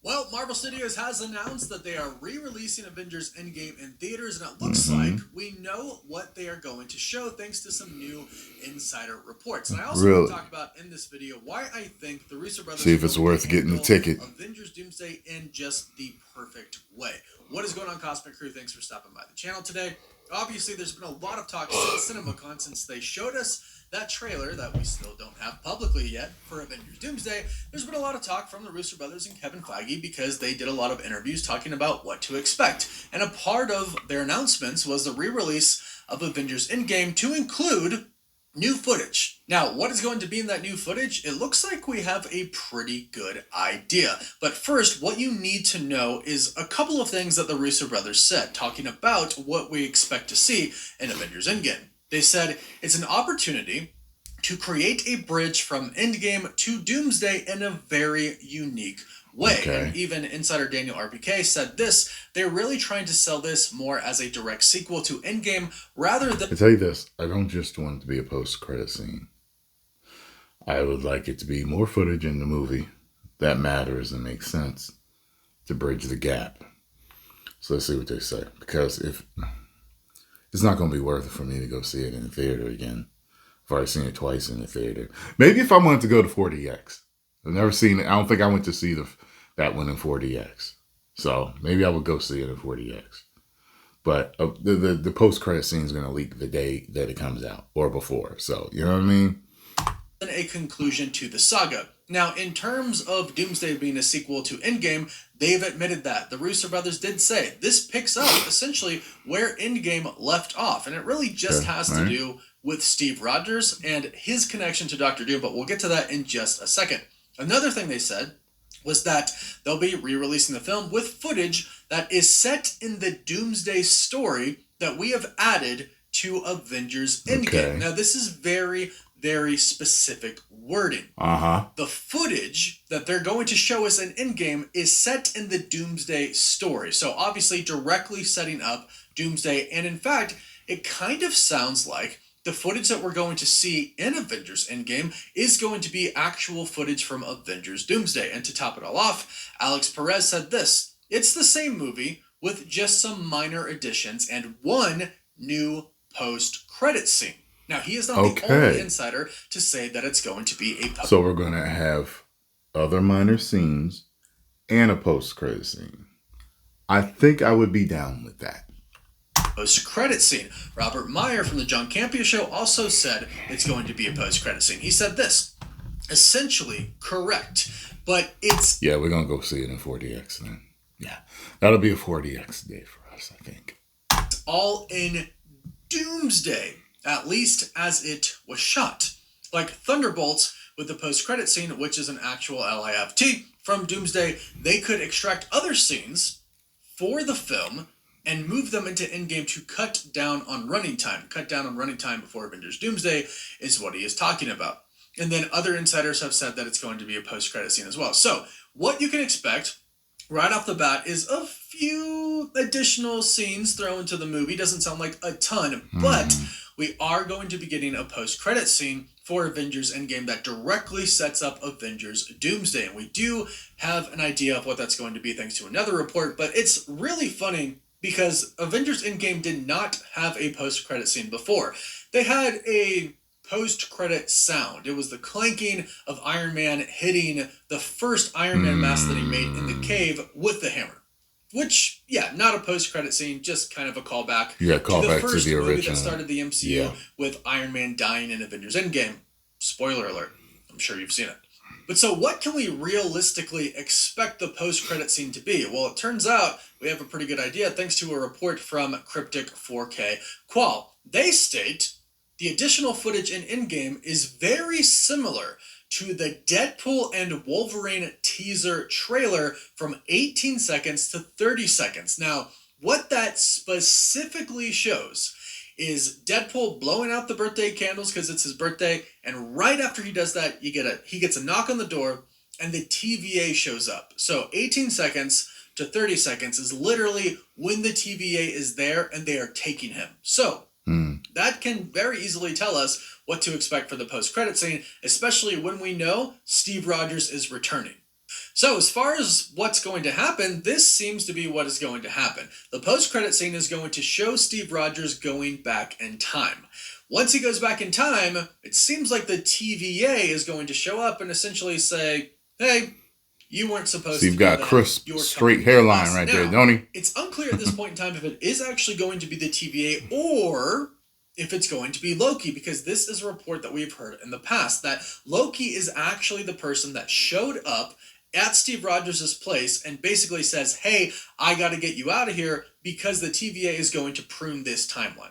Well, Marvel Studios has announced that they are re-releasing Avengers Endgame in theaters, and it looks like Mm-hmm. we know what they are going to show thanks to some new insider reports. And I also want to Really? talk about in this video why I think the Russo brothers See are if it's going to worth getting the handle ticket. Avengers Doomsday in just the perfect way. What is going on, Cosmic Crew? Thanks for stopping by the channel today. Obviously, there's been a lot of talk since CinemaCon, since they showed us that trailer that we still don't have publicly yet for Avengers Doomsday. There's been a lot of talk from the Russo brothers and Kevin Feige because they did a lot of interviews talking about what to expect. And a part of their announcements was the re-release of Avengers Endgame to include new footage. Now, what is going to be in that new footage? It looks like we have a pretty good idea. But first, what you need to know is a couple of things that the Russo brothers said, talking about what we expect to see in Avengers Endgame. They said it's an opportunity to create a bridge from Endgame to Doomsday in a very unique way. Okay. And even insider Daniel RPK said this: they're really trying to sell this more as a direct sequel to Endgame rather than... I tell you this, I don't just want it to be a post-credit scene. I would like it to be more footage in the movie that matters and makes sense to bridge the gap. So let's see what they say. Because if it's not going to be worth it for me to go see it in the theater again. I've already seen it twice in the theater. Maybe if I wanted to go to 4DX. I've never seen it. I don't think I went to see that one in 4DX. So maybe I would go see it in 4DX. But the post-credit scene is going to leak the day that it comes out or before. So, you know what I mean? A conclusion to the saga. Now, in terms of Doomsday being a sequel to Endgame, they've admitted that. The Russo brothers did say this picks up essentially where Endgame left off, and it really just has to do with Steve Rogers and his connection to Doctor Doom, but we'll get to that in just a second. Another thing they said was that they'll be re-releasing the film with footage that is set in the Doomsday story that we have added to Avengers Endgame. Okay. Now, this is very specific wording. The footage that they're going to show us in Endgame is set in the Doomsday story. So obviously directly setting up Doomsday. And in fact, it kind of sounds like the footage that we're going to see in Avengers Endgame is going to be actual footage from Avengers Doomsday. And to top it all off, Alex Perez said this: it's the same movie with just some minor additions and one new post-credit scene. Now, he is not the only insider to say that it's going to be a... So we're going to have other minor scenes and a post-credit scene. I think I would be down with that. Post-credit scene. Robert Meyer from the John Campea Show also said it's going to be a post-credit scene. He said this: essentially correct, but it's... Yeah, we're going to go see it in 4DX then. Yeah, that'll be a 4DX day for us, I think. all in Doomsday, at least as it was shot. Like Thunderbolts with the post-credit scene, which is an actual LIFT from Doomsday, they could extract other scenes for the film and move them into Endgame to cut down on running time. Cut down on running time before Avengers Doomsday is what he is talking about. And then other insiders have said that it's going to be a post-credit scene as well. So what you can expect right off the bat is a few additional scenes thrown into the movie. Doesn't sound like a ton, but we are going to be getting a post-credit scene for Avengers Endgame that directly sets up Avengers Doomsday. And we do have an idea of what that's going to be thanks to another report, but it's really funny because Avengers Endgame did not have a post-credit scene before. They had a post-credit sound. It was the clanking of Iron Man hitting the first Iron Man mask that he made in the cave with the hammer. Which, yeah, not a post-credit scene, just kind of a callback to the first original movie that started the MCU with Iron Man dying in Avengers Endgame. Spoiler alert. I'm sure you've seen it. But so what can we realistically expect the post-credit scene to be? Well, it turns out we have a pretty good idea thanks to a report from Cryptic 4K Qual. They state the additional footage in Endgame is very similar to the Deadpool and Wolverine teaser trailer from 18 seconds to 30 seconds. Now, what that specifically shows is Deadpool blowing out the birthday candles because it's his birthday, and right after he does that, he gets a knock on the door, and the TVA shows up. So 18 seconds to 30 seconds is literally when the TVA is there and they are taking him. So that can very easily tell us what to expect for the post-credit scene, especially when we know Steve Rogers is returning. So, as far as what's going to happen, this seems to be what is going to happen. The post-credit scene is going to show Steve Rogers going back in time. Once he goes back in time, it seems like the TVA is going to show up and essentially say, hey, you weren't supposed So to you've do got that. crisp, You're straight coming with hairline us. right Now, there, don't he? It's unclear at this point in time if it is actually going to be the TVA or if it's going to be Loki, because this is a report that we've heard in the past that Loki is actually the person that showed up at Steve Rogers' place and basically says, hey, I got to get you out of here because the TVA is going to prune this timeline.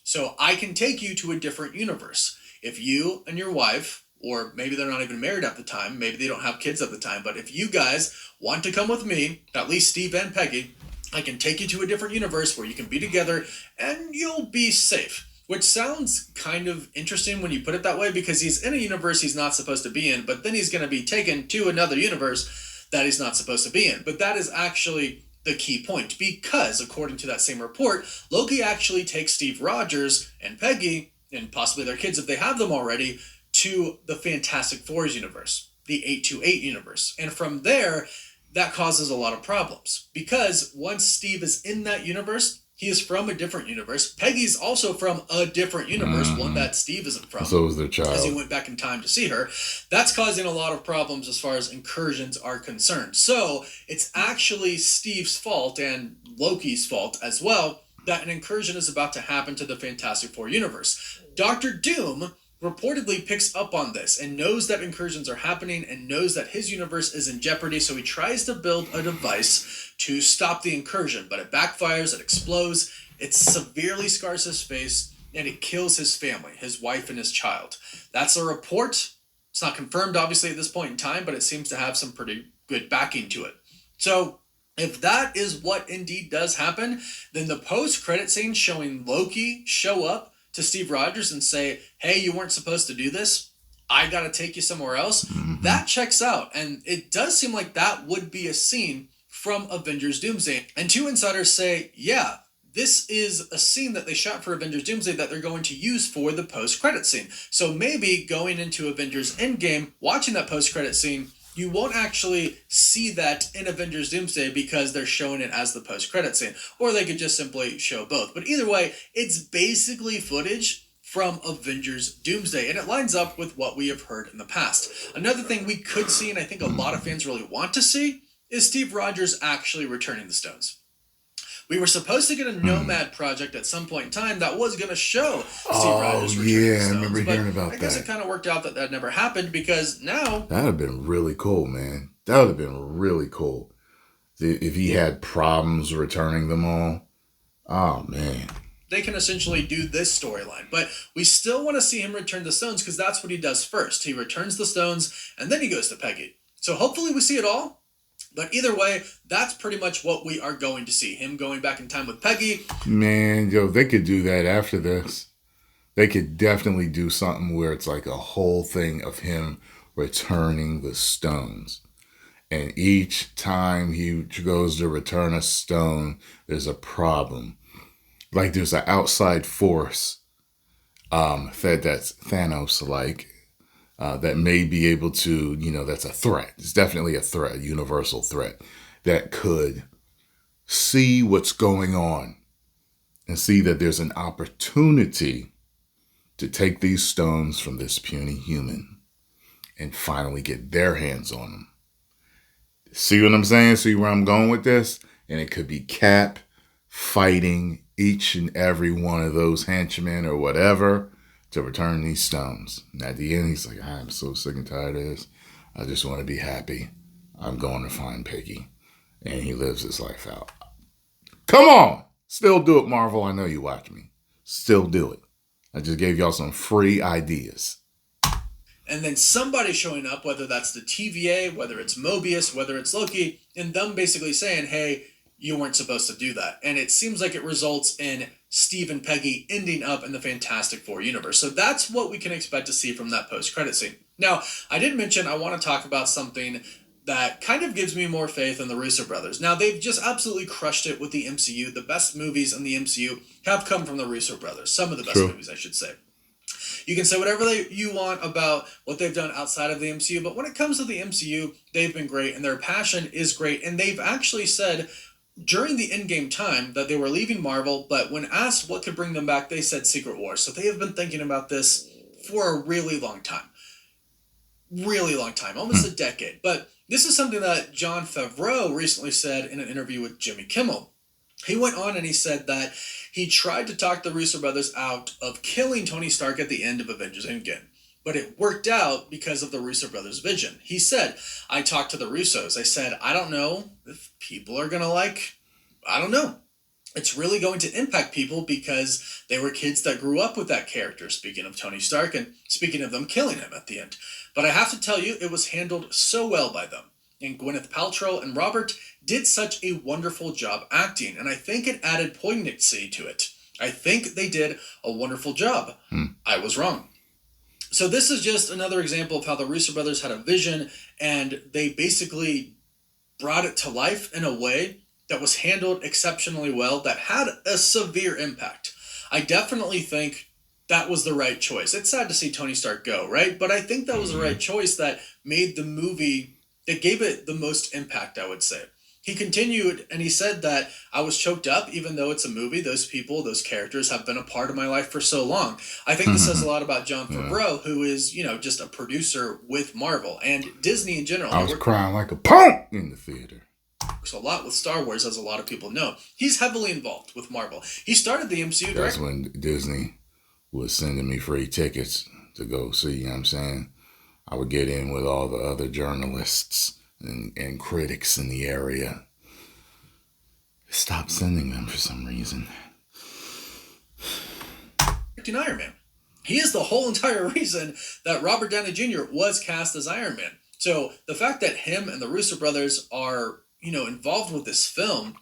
So I can take you to a different universe. If you and your wife, or maybe they're not even married at the time, maybe they don't have kids at the time, but if you guys want to come with me, at least Steve and Peggy, I can take you to a different universe where you can be together and you'll be safe. Which sounds kind of interesting when you put it that way, because he's in a universe he's not supposed to be in, but then he's going to be taken to another universe that he's not supposed to be in. But that is actually the key point, because according to that same report, Loki actually takes Steve Rogers and Peggy, and possibly their kids if they have them already, to the Fantastic Four's universe, the 828 universe. And from there, that causes a lot of problems, because once Steve is in that universe, he is from a different universe. Peggy's also from a different universe, one that Steve isn't from. So is their child. As he went back in time to see her. That's causing a lot of problems as far as incursions are concerned. So it's actually Steve's fault and Loki's fault as well that an incursion is about to happen to the Fantastic Four universe. Doctor Doom reportedly picks up on this and knows that incursions are happening and knows that his universe is in jeopardy, so he tries to build a device to stop the incursion, but it backfires, it explodes, it severely scars his face, and it kills his family, his wife and his child. That's a report. It's not confirmed, obviously, at this point in time, but it seems to have some pretty good backing to it. So, if that is what indeed does happen, then the post-credit scene showing Loki show up to Steve Rogers and say, hey, you weren't supposed to do this, I gotta take you somewhere else, that checks out. And it does seem like that would be a scene from Avengers Doomsday. And two insiders say, yeah, this is a scene that they shot for Avengers Doomsday that they're going to use for the post-credit scene. So maybe going into Avengers Endgame, watching that post-credit scene, you won't actually see that in Avengers Doomsday because they're showing it as the post-credit scene. Or they could just simply show both. But either way, it's basically footage from Avengers Doomsday, and it lines up with what we have heard in the past. Another thing we could see, and I think a lot of fans really want to see, is Steve Rogers actually returning the stones. We were supposed to get a Nomad project at some point in time that was going to show Steve Rogers returning the stones. I remember hearing about that. I guess it kind of worked out that that never happened, because now... That would have been really cool, man. That would have been really cool. If he had problems returning them all. Oh, man. They can essentially do this storyline. But we still want to see him return the stones, because that's what he does first. He returns the stones, and then he goes to Peggy. So hopefully we see it all. But either way, that's pretty much what we are going to see. Him going back in time with Peggy. Man, yo, they could do that after this. They could definitely do something where it's like a whole thing of him returning the stones. And each time he goes to return a stone, there's a problem. Like there's an outside force that's Thanos-like. That may be able to, that's a threat. It's definitely a threat, a universal threat that could see what's going on and see that there's an opportunity to take these stones from this puny human and finally get their hands on them. See what I'm saying? See where I'm going with this? And it could be Cap fighting each and every one of those henchmen or whatever to return these stones. And at the end, he's like, I'm so sick and tired of this. I just want to be happy. I'm going to find Peggy. And he lives his life out. Come on! Still do it, Marvel. I know you watch me. Still do it. I just gave y'all some free ideas. And then somebody showing up, whether that's the TVA, whether it's Mobius, whether it's Loki, and them basically saying, hey, you weren't supposed to do that. And it seems like it results in Steve and Peggy ending up in the Fantastic Four universe. So that's what we can expect to see from that post-credit scene. Now, I did mention I want to talk about something that kind of gives me more faith in the Russo brothers. Now, they've just absolutely crushed it with the MCU. The best movies in the MCU have come from the Russo brothers. Some of the best movies, I should say. You can say whatever you want about what they've done outside of the MCU, but when it comes to the MCU, they've been great, and their passion is great, and they've actually said during the Endgame time that they were leaving Marvel, but when asked what could bring them back, they said Secret Wars. So they have been thinking about this for a really long time. Really long time, almost a decade. But this is something that Jon Favreau recently said in an interview with Jimmy Kimmel. He went on and he said that he tried to talk the Russo brothers out of killing Tony Stark at the end of Avengers Endgame. But it worked out because of the Russo brothers' vision. He said, I talked to the Russos. I said, I don't know if people are going to I don't know. It's really going to impact people because they were kids that grew up with that character, speaking of Tony Stark and speaking of them killing him at the end. But I have to tell you, it was handled so well by them. And Gwyneth Paltrow and Robert did such a wonderful job acting, and I think it added poignancy to it. I think they did a wonderful job. I was wrong. So this is just another example of how the Russo brothers had a vision, and they basically brought it to life in a way that was handled exceptionally well, that had a severe impact. I definitely think that was the right choice. It's sad to see Tony Stark go, right? But I think that was the right choice that made the movie, that gave it the most impact, I would say. He continued and he said that I was choked up, even though it's a movie. Those people, those characters have been a part of my life for so long. I think this says a lot about Jon Favreau, who is, just a producer with Marvel and Disney in general. I was crying like a punk in the theater. Works a lot with Star Wars, as a lot of people know. He's heavily involved with Marvel. He started the MCU. That's when Disney was sending me free tickets to go see, you know what I'm saying? I would get in with all the other journalists and critics in the area. Stop sending them for some reason. Iron Man. He is the whole entire reason that Robert Downey Jr. was cast as Iron Man. So the fact that him and the Russo brothers are, involved with this film,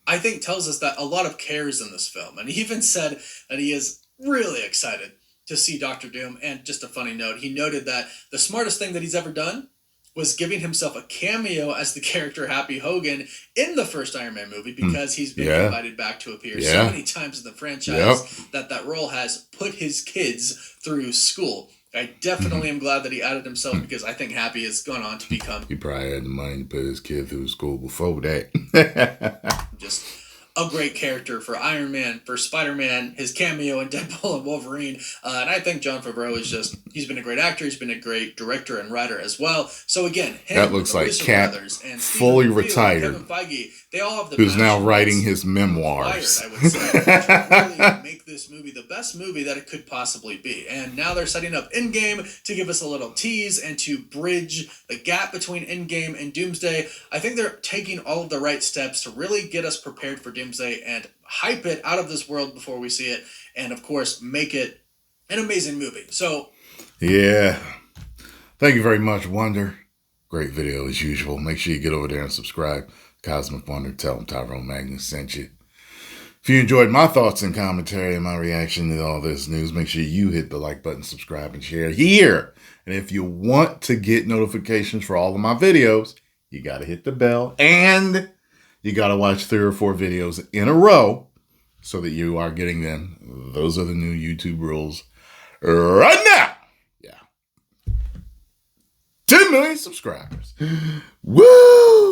I think tells us that a lot of care is in this film. And he even said that he is really excited to see Doctor Doom. And just a funny note, he noted that the smartest thing that he's ever done was giving himself a cameo as the character Happy Hogan in the first Iron Man movie, because he's been invited back to appear so many times in the franchise that role has put his kids through school. I definitely am glad that he added himself, because I think Happy has gone on to become... He probably had the money to put his kid through school before that. Just a great character for Iron Man, for Spider-Man, his cameo in Deadpool and Wolverine. And I think Jon Favreau he's been a great actor. He's been a great director and writer as well. So again, him, that looks like Cap, and fully retired, Kevin Feige, they all have the who's now writing his memoirs. I would say, to really make this movie the best movie that it could possibly be. And now they're setting up Endgame to give us a little tease and to bridge the gap between Endgame and Doomsday. I think they're taking all of the right steps to really get us prepared for Doomsday and hype it out of this world before we see it, and of course make it an amazing movie. So yeah, thank you very much, Wonder. Great video as usual. Make sure you get over there and subscribe. Cosmic Wonder, tell them Tyrone Magnus sent you. If you enjoyed my thoughts and commentary and my reaction to all this news, make sure you hit the like button, subscribe, and share here. And if you want to get notifications for all of my videos, you got to hit the bell, and you got to watch 3 or 4 videos in a row so that you are getting them. Those are the new YouTube rules right now. Yeah. 10 million subscribers. Woo!